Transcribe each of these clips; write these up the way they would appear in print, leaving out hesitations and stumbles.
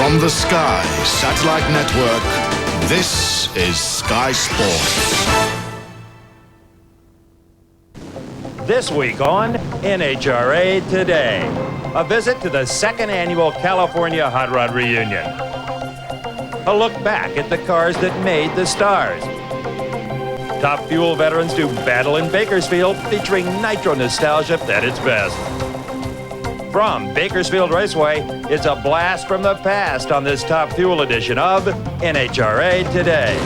From the Sky Satellite Network, this is Sky Sports. This week on NHRA Today, a visit to the second annual California Hot Rod Reunion. A look back at the cars that made the stars. Top Fuel veterans do battle in Bakersfield, featuring nitro nostalgia at its best. From Bakersfield Raceway, it's a blast from the past on this Top Fuel edition of NHRA Today.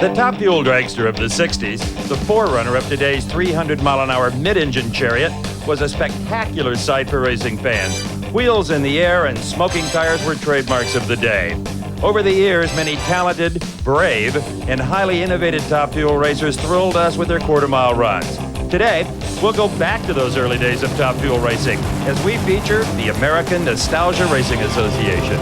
The Top Fuel dragster of the 60s, the forerunner of today's 300-mile-an-hour mid-engine chariot, was a spectacular sight for racing fans. Wheels in the air and smoking tires were trademarks of the day. Over the years, many talented, brave, and highly innovative Top Fuel racers thrilled us with their quarter-mile runs. Today, we'll go back to those early days of Top Fuel racing as we feature the American Nostalgia Racing Association.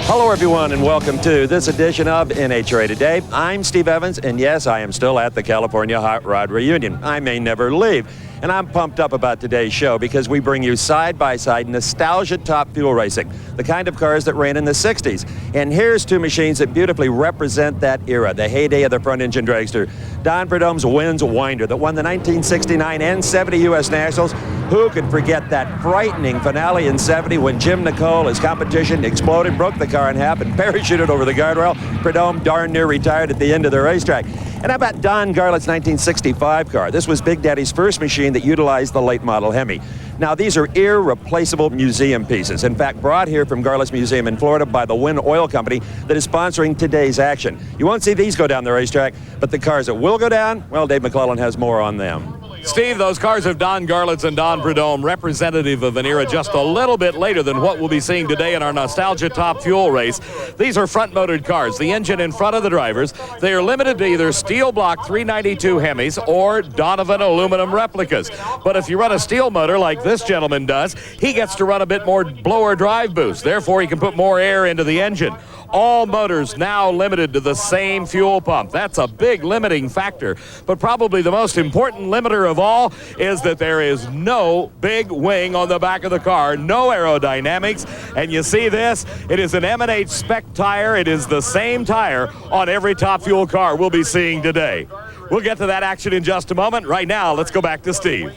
Hello, everyone, and welcome to this edition of NHRA Today. I'm Steve Evans, and yes, I am still at the California Hot Rod Reunion. I may never leave. And I'm pumped up about today's show because we bring you side-by-side nostalgia Top Fuel racing, the kind of cars that ran in the 60s. And here's two machines that beautifully represent that era, the heyday of the front-engine dragster. Don Prudhomme's Wynn's Winder that won the 1969 and 70 U.S. Nationals. Who could forget that frightening finale in 70 when Jim Nicole, his competition, exploded, broke the car in half, and parachuted over the guardrail? Prudhomme darn near retired at the end of the racetrack. And how about Don Garlett's 1965 car? This was Big Daddy's first machine that utilized the late model Hemi. Now, these are irreplaceable museum pieces. In fact, brought here from Garlett's Museum in Florida by the Wynn Oil Company that is sponsoring today's action. You won't see these go down the racetrack, but the cars that will go down, well, Dave McClellan has more on them. Steve, those cars of Don Garlett's and Don Prudhomme, representative of an era just a little bit later than what we'll be seeing today in our Nostalgia Top Fuel race. These are front-motored cars, the engine in front of the drivers. They are limited to either steel block 392 Hemis or Donovan aluminum replicas. But if you run a steel motor like this gentleman does, he gets to run a bit more blower drive boost. Therefore, he can put more air into the engine. All motors now limited to the same fuel pump. That's a big limiting factor. But probably the most important limiter of all is that there is no big wing on the back of the car, no aerodynamics. And you see this? It is an M&H spec tire. It is the same tire on every Top Fuel car we'll be seeing today. We'll get to that action in just a moment. Right now, let's go back to Steve.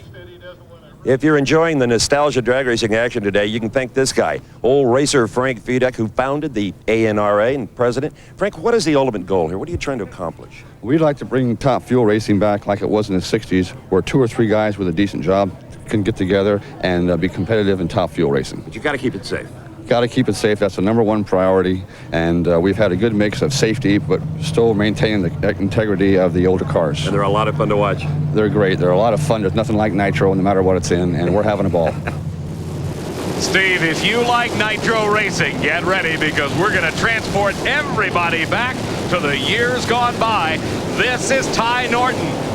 If you're enjoying the nostalgia drag racing action today, you can thank this guy, old racer Frank FEDAK, who founded the NRA and president. Frank, what is the ultimate goal here? What are you trying to accomplish? We'd like to bring Top Fuel racing back like it was in the 60s, where 2 or 3 guys with a decent job can get together and be competitive in Top Fuel racing. But you got to keep it safe. Got to keep it safe. That's the #1 priority. And we've had a good mix of safety, but still maintaining the integrity of the older cars. And they're a lot of fun to watch. They're great. They're a lot of fun. There's nothing like nitro, no matter what it's in, and we're having a ball. Steve, if you like nitro racing, get ready because we're going to transport everybody back to the years gone by. This is Ty Norton.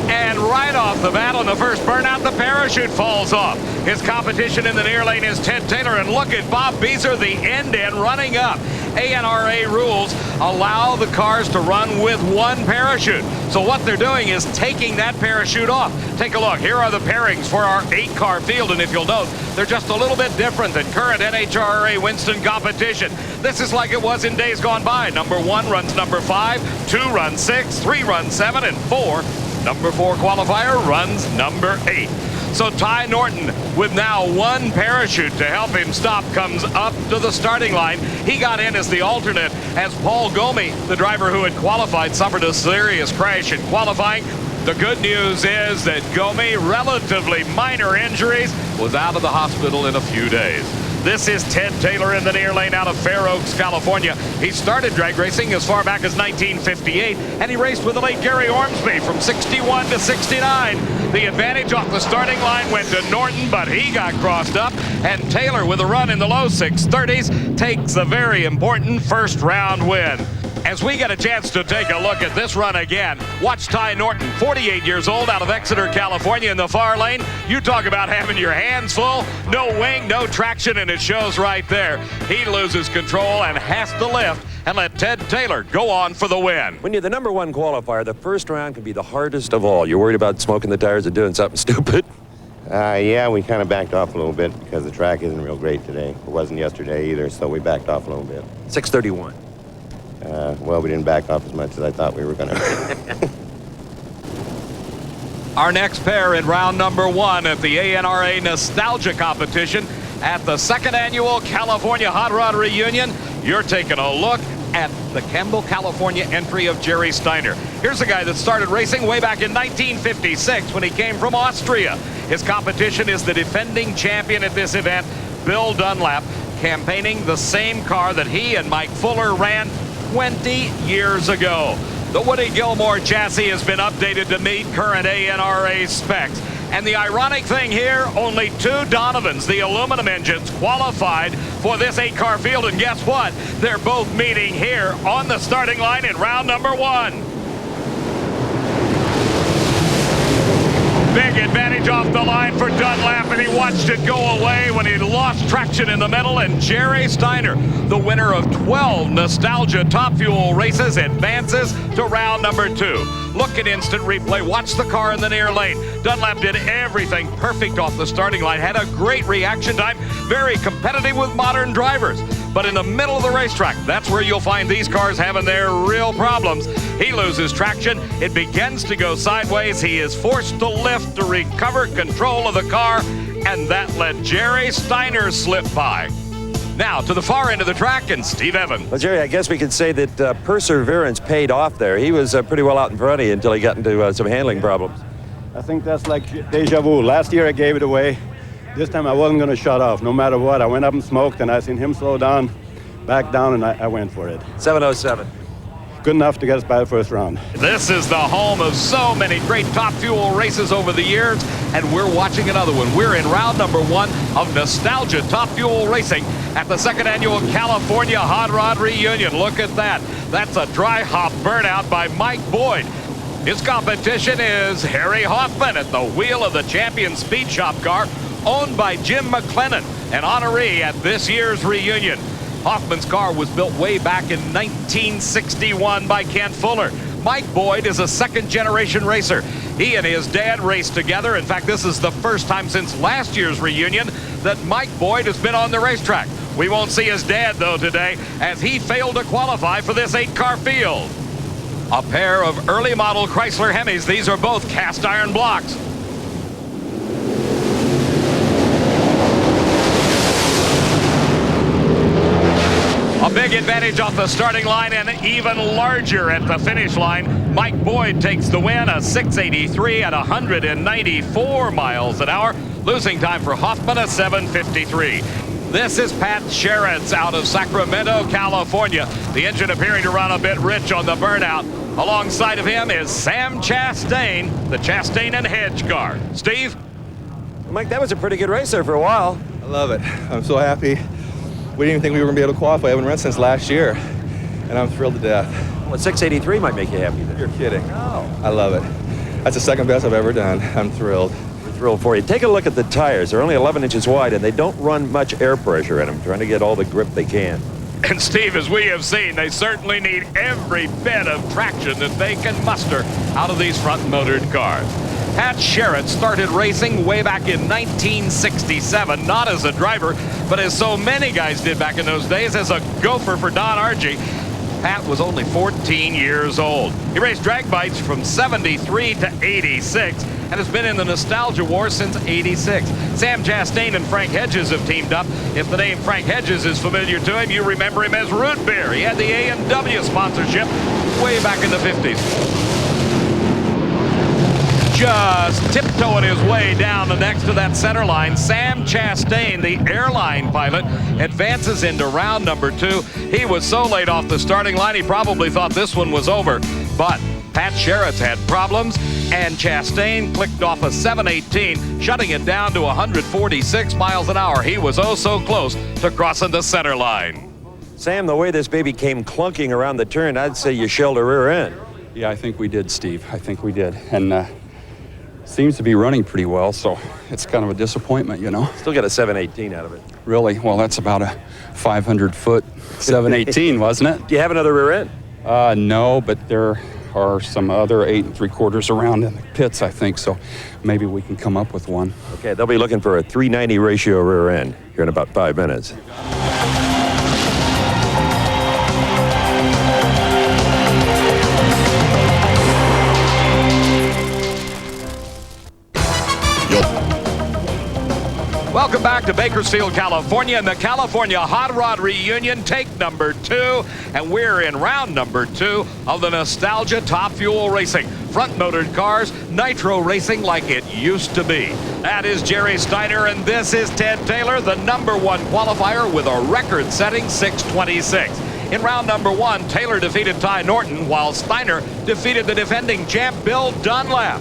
And right off the bat on the first burnout, the parachute falls off. His competition in the near lane is Ted Taylor, and look at Bob Beezer, the end running up. ANRA rules allow the cars to run with 1 parachute. So what they're doing is taking that parachute off. Take a look. Here are the pairings for our 8-car field, and if you'll note, they're just a little bit different than current NHRA Winston competition. This is like it was in days gone by. Number 1 runs number 5, 2 runs 6, 3 runs 7, and 4. Number 4 qualifier runs number 8. So Ty Norton, with now 1 parachute to help him stop, comes up to the starting line. He got in as the alternate as Paul Gomi, the driver who had qualified, suffered a serious crash in qualifying. The good news is that Gomi, relatively minor injuries, was out of the hospital in a few days. This is Ted Taylor in the near lane out of Fair Oaks, California. He started drag racing as far back as 1958, and he raced with the late Gary Ormsby from 61 to 69. The advantage off the starting line went to Norton, but he got crossed up, and Taylor, with a run in the low 630s, takes the very important first round win. As we get a chance to take a look at this run again, watch Ty Norton, 48 years old, out of Exeter, California, in the far lane. You talk about having your hands full, no wing, no traction, and it shows right there. He loses control and has to lift and let Ted Taylor go on for the win. When you're the #1 qualifier, the first round can be the hardest of all. You're worried about smoking the tires or doing something stupid? Yeah, we kind of backed off a little bit because the track isn't real great today. It wasn't yesterday either, so we backed off a little bit. 6:31. Well, we didn't back off as much as I thought we were going to. Our next pair in round number 1 at the ANRA Nostalgia Competition at the 2nd Annual California Hot Rod Reunion. You're taking a look at the Campbell, California entry of Gerry STIENER. Here's a guy that started racing way back in 1956 when he came from Austria. His competition is the defending champion at this event, Bill Dunlap, campaigning the same car that he and Mike Fuller ran 20 years ago. The Woody Gilmore chassis has been updated to meet current ANRA specs. And the ironic thing here, only 2 Donovans, the aluminum engines, qualified for this 8-car field. And guess what? They're both meeting here on the starting line in round number 1. Big advantage off the line for Dunlap, and he watched it go away when he lost traction in the middle. And Gerry STIENER, the winner of 12 Nostalgia Top Fuel races, advances to round number 2. Look at instant replay. Watch the car in the near lane. Dunlap did everything perfect off the starting line, had a great reaction time, very competitive with modern drivers. But in the middle of the racetrack, that's where you'll find these cars having their real problems. He loses traction. It begins to go sideways. He is forced to lift to recover control of the car, and that let Gerry STIENER slip by. Now to the far end of the track, and Steve Evans. Well, Jerry, I guess we could say that perseverance paid off there. He was pretty well out in front of you until he got into some handling problems. I think that's like deja vu. Last year I gave it away. This time I wasn't going to shut off no matter what. I went up and smoked, and I seen him slow down, back down, and I went for it. 7:07. Good enough to get us by the first round. This is the home of so many great Top Fuel races over the years, and we're watching another one. We're in round number 1 of Nostalgia Top Fuel Racing at the 2nd Annual California Hot Rod Reunion. Look at that. That's a dry hop burnout by Mike Boyd. His competition is Harry Hoffman at the wheel of the Champion Speed Shop car, owned by Jim McLennan, an honoree at this year's reunion. Hoffman's car was built way back in 1961 by Kent Fuller. Mike Boyd is a 2nd-generation racer. He and his dad raced together. In fact, this is the first time since last year's reunion that Mike Boyd has been on the racetrack. We won't see his dad, though, today, as he failed to qualify for this 8-car field. A pair of early model Chrysler Hemis. These are both cast iron blocks. A big advantage off the starting line and even larger at the finish line. Mike Boyd takes the win, a 683 at 194 miles an hour. Losing time for Hoffman, a 753. This is Pat Sherretts out of Sacramento, California. The engine appearing to run a bit rich on the burnout. Alongside of him is Sam Chastain, the Chastain and Hedge car. Steve? Mike, that was a pretty good race there for a while. I love it. I'm so happy. We didn't even think we were going to be able to qualify. I haven't run since last year, and I'm thrilled to death. Well, 683 might make you happy there. You're kidding. Oh. I love it. That's the 2nd best I've ever done. I'm thrilled. We're thrilled for you. Take a look at the tires. They're only 11 inches wide, and they don't run much air pressure in them, trying to get all the grip they can. And Steve, as we have seen, they certainly need every bit of traction that they can muster out of these front-motored cars. Pat Sherretts started racing way back in 1967, not as a driver, but as so many guys did back in those days, as a gopher for Don Argy. Pat was only 14 years old. He raced drag bikes from 73 to 86 and has been in the Nostalgia War since 86. Sam Chastain and Frank Hedges have teamed up. If the name Frank Hedges is familiar to him, you remember him as Root Beer. He had the A&W sponsorship way back in the 50s. Just tiptoeing his way down next to that center line, Sam Chastain, the airline pilot, advances into round number 2. He was so late off the starting line, he probably thought this one was over. But Pat Sherretts had problems, and Chastain clicked off a 718, shutting it down to 146 miles an hour. He was oh so close to crossing the center line. Sam, the way this baby came clunking around the turn, I'd say you shelled a rear end. Yeah, I think we did, Steve. I think we did. And seems to be running pretty well, so it's kind of a disappointment, you know. Still got a 718 out of it. Really? Well, that's about a 500-foot 718, wasn't it? Do you have another rear end? No, but there are some other 8 3/4 around in the pits, I think, so maybe we can come up with one. Okay, they'll be looking for a 390 ratio rear end here in about 5 minutes. Welcome back to Bakersfield, California, and the California Hot Rod Reunion, take number 2. And we're in round number 2 of the Nostalgia Top Fuel Racing. Front-motored cars, nitro racing like it used to be. That is Jerry STIENER, and this is Ted Taylor, the #1 qualifier with a record-setting 626. In round number 1, Taylor defeated Ty Norton, while STIENER defeated the defending champ Bill Dunlap.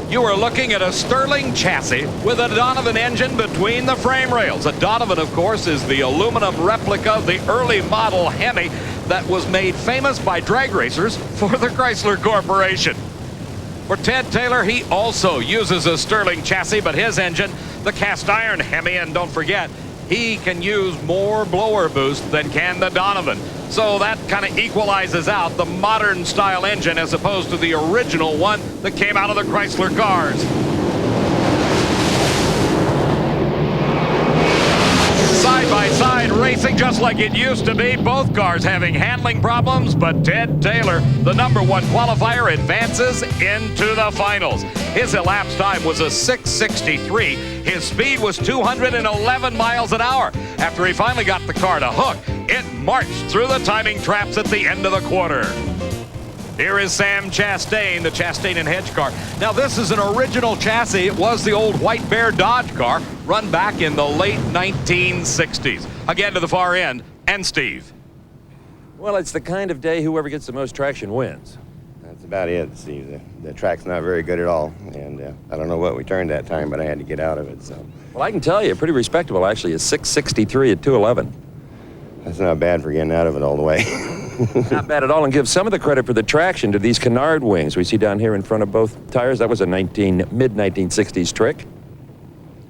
You are looking at a Sterling chassis with a Donovan engine between the frame rails. A Donovan, of course, is the aluminum replica of the early model Hemi that was made famous by drag racers for the Chrysler Corporation. For Ted Taylor, he also uses a Sterling chassis, but his engine, the cast iron Hemi, and don't forget, he can use more blower boost than can the Donovan. So that kind of equalizes out the modern style engine as opposed to the original one that came out of the Chrysler cars. Side-by-side racing just like it used to be. Both cars having handling problems, but Ted Taylor, the #1 qualifier, advances into the finals. His elapsed time was a 6:63. His speed was 211 miles an hour. After he finally got the car to hook, it marched through the timing traps at the end of the quarter. Here is Sam Chastain, the Chastain and Hedge car. Now, this is an original chassis. It was the old White Bear Dodge car, run back in the late 1960s. Again to the far end, and Steve. Well, it's the kind of day whoever gets the most traction wins. That's about it, Steve. The track's not very good at all, and I don't know what we turned that time, but I had to get out of it, so. Well, I can tell you, pretty respectable, actually, a 6:63 at 211. That's not bad for getting out of it all the way. Not bad at all, and give some of the credit for the traction to these canard wings we see down here in front of both tires. That was a mid-1960s trick.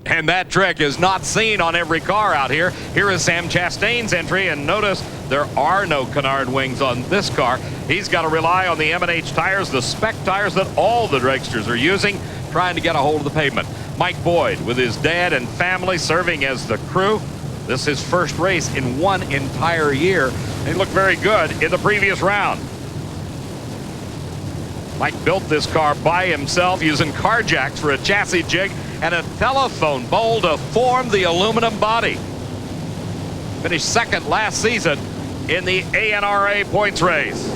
And that trick is not seen on every car out here. Here is Sam Chastain's entry, and notice there are no canard wings on this car. He's got to rely on the M&H tires, the spec tires that all the dragsters are using, trying to get a hold of the pavement. Mike Boyd, with his dad and family serving as the crew. This is his first race in one entire year. He looked very good in the previous round. Mike built this car by himself using car jacks for a chassis jig and a telephone pole to form the aluminum body. Finished second last season in the NHRA points race.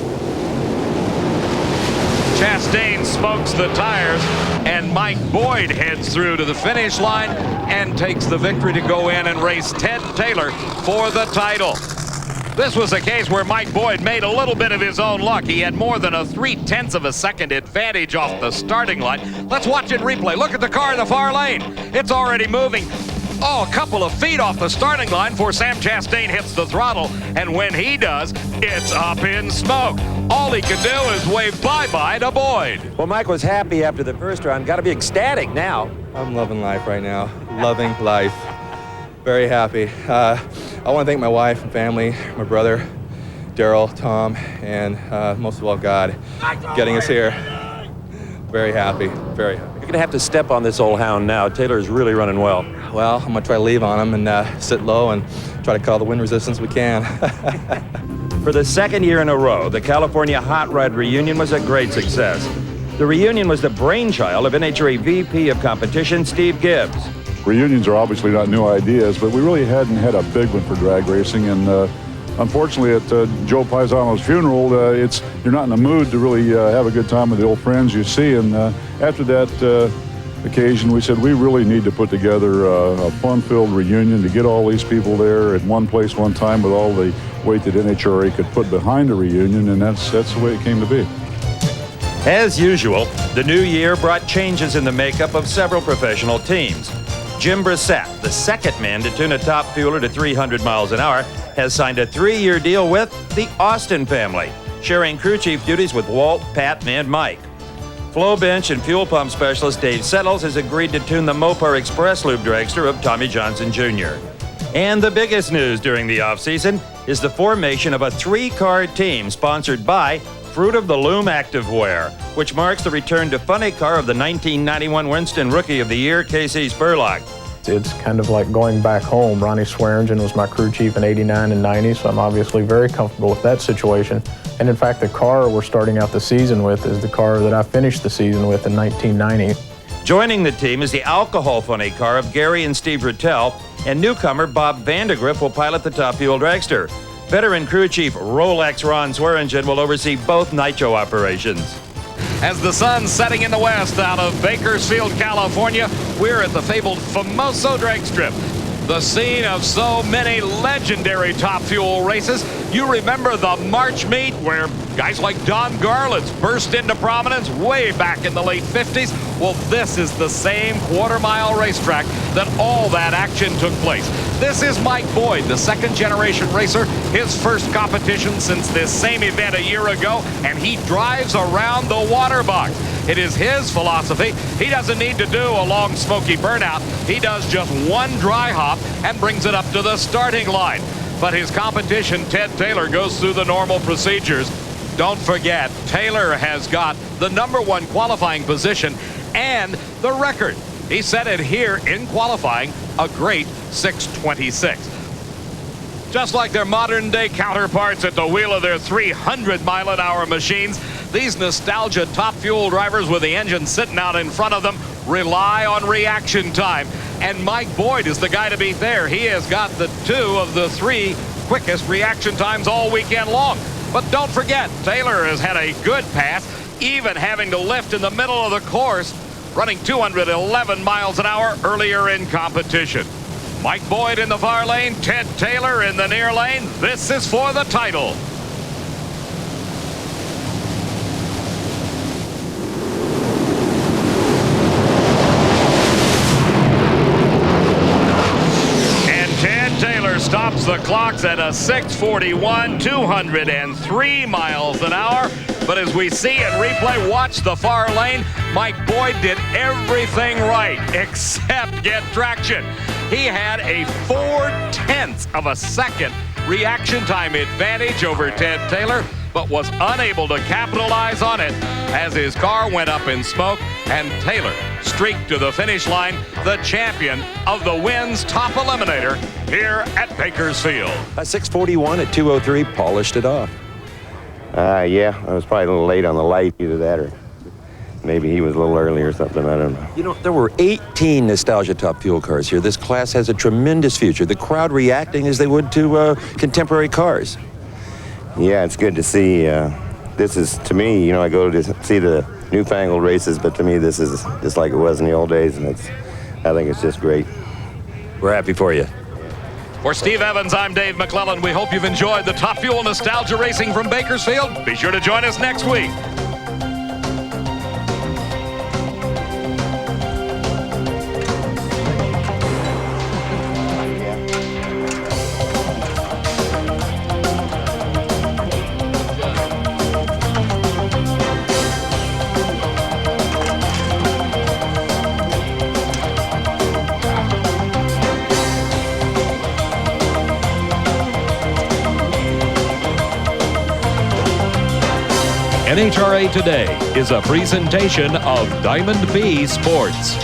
Chastain smokes the tires, and Mike Boyd heads through to the finish line and takes the victory to go in and race Ted Taylor for the title. This was a case where Mike Boyd made a little bit of his own luck. He had more than a 0.3 of a second advantage off the starting line. Let's watch it replay. Look at the car in the far lane. It's already moving. Oh, a couple of feet off the starting line before Sam Chastain hits the throttle, and when he does, it's up in smoke. All he could do is wave bye-bye to Boyd. Well, Mike was happy after the first round. Got to be ecstatic now. I'm loving life right now. Loving life. Very happy. I want to thank my wife and family, my brother, Daryl, Tom, and most of all, God, getting us here. Very happy, very happy. You're going to have to step on this old hound now. Taylor's really running well. Well, I'm going to try to leave on him and sit low and try to call the wind resistance we can. For the second year in a row, the California Hot Rod Reunion was a great success. The reunion was the brainchild of NHRA VP of Competition, Steve Gibbs. Reunions are obviously not new ideas, but we really hadn't had a big one for drag racing, and unfortunately at Joe Paisano's funeral, you're not in the mood to really have a good time with the old friends you see, and after that occasion we said we really need to put together a fun-filled reunion to get all these people there at one place, one time, with all the weight that NHRA could put behind a reunion, and that's the way it came to be. As usual, the new year brought changes in the makeup of several professional teams. Jim Brissett, the second man to tune a top fueler to 300 miles an hour, has signed a 3-year deal with the Austin family, sharing crew chief duties with Walt, Pat, and Mike. Flow bench and fuel pump specialist Dave Settles has agreed to tune the Mopar Express Lube dragster of Tommy Johnson Jr. And the biggest news during the offseason is the formation of a 3-car team sponsored by Fruit of the Loom Activewear, which marks the return to funny car of the 1991 Winston Rookie of the Year, Casey Spurlock. It's kind of like going back home. Ronnie Swearingen was my crew chief in '89 and '90, so I'm obviously very comfortable with that situation. And in fact, the car we're starting out the season with is the car that I finished the season with in 1990. Joining the team is the alcohol funny car of Gary and Steve Rattel, and newcomer Bob Vandegrift will pilot the Top Fuel dragster. Veteran crew chief Rolex Ron Swearingen will oversee both nitro operations. As the sun's setting in the west out of Bakersfield, California, we're at the fabled Famoso drag strip, the scene of so many legendary Top Fuel races. You remember the March meet where guys like Don Garlits burst into prominence way back in the late 50s? Well, this is the same quarter-mile racetrack that all that action took place. This is Mike Boyd, the second-generation racer, his first competition since this same event a year ago, and he drives around the water box. It is his philosophy. He doesn't need to do a long smoky burnout. He does just one dry hop and brings it up to the starting line. But his competition, Ted Taylor, goes through the normal procedures. Don't forget, Taylor has got the #1 qualifying position and the record. He set it here in qualifying, a great 6:26. Just like their modern-day counterparts at the wheel of their 300-mile-an-hour machines, these nostalgia Top Fuel drivers with the engine sitting out in front of them rely on reaction time. And Mike Boyd is the guy to beat there. He has got the 2 of the 3 quickest reaction times all weekend long. But don't forget, Taylor has had a good pass, even having to lift in the middle of the course, running 211 miles an hour earlier in competition. Mike Boyd in the far lane, Ted Taylor in the near lane. This is for the title. And Ted Taylor stops the clocks at a 6:41, 203 miles an hour. But as we see in replay, watch the far lane, Mike Boyd did everything right except get traction. He had a 0.4 of a second reaction time advantage over Ted Taylor, but was unable to capitalize on it as his car went up in smoke and Taylor streaked to the finish line, the champion of the WIN's Top Eliminator here at Bakersfield. A 6:41 at 2:03 polished it off. Yeah, I was probably a little late on the light, either that or maybe he was a little early or something, I don't know. You know, there were 18 nostalgia Top Fuel cars here. This class has a tremendous future. The crowd reacting as they would to contemporary cars. Yeah, it's good to see. This is, to me, you know, I go to see the newfangled races, but to me this is just like it was in the old days, and I think it's just great. We're happy for you. For Steve Evans, I'm Dave McClellan. We hope you've enjoyed the Top Fuel nostalgia racing from Bakersfield. Be sure to join us next week. NHRA Today is a presentation of Diamond B Sports.